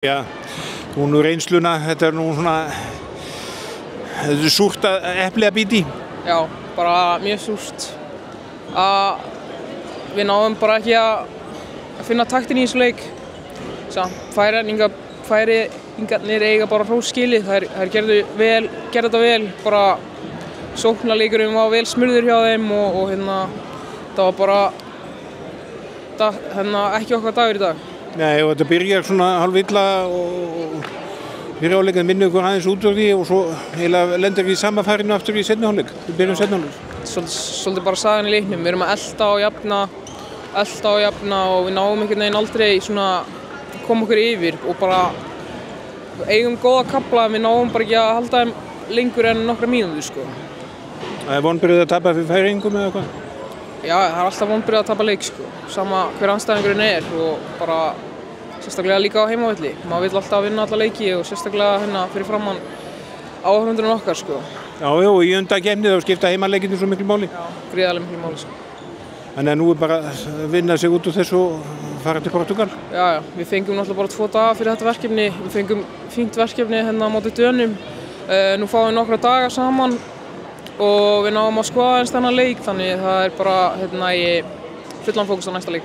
Já, nú reynsluna, þetta nú svona, þetta súrt epli að bíta í. Já, bara mjög súrt að við náðum bara ekki að finna taktin í þessu leik. Færingarnir eiga bara hrós skilið, þær gerðu þetta vel, bara sóknarleikurinn var vel smurður hjá þeim og það var bara ekki okkar dagur í dag. Nei, og þetta byrjar svona hálfilla og byrjáleikinn minnir ykkur aðeins út úr því og svo eiginlega lendir við í sama farinu aftur í seinni hálfleik. Við byrjum seinni hálfleik. Svolítið bara sagan í leiknum. Við erum að elta og jafna og við náum einhvern veginn aldrei svona koma okkur yfir og bara eigum góða kafla en við náum bara ekki að halda þeim lengur en nokkra mínútur sko. Það er vonbrigði að tapa fyrir Færeyingum eða hvað? Já, það er alltaf vonbrigði að tapa leik sko, sama hver andstæðingurinn er og bara sérstaklega líka á heimavelli. Maður vill alltaf vinna alla leiki og sérstaklega fyrir framan áhorfendurinn okkar sko. Já, í undankeppni þá skipta heimaleikirnir svo miklu máli. Já, gríðarlega miklu máli sko. Þannig að nú er bara að vinna sig út úr þessu og fara til Portugal. Já, við fengum náttúrulega bara 2 daga fyrir þetta verkefni. Við fengum fínt verkefni á móti Dönum. Nú fáum við nokkra daga saman og við náum að skoða eins þennan leik, þannig það er bara fullan fókus á næsta leik.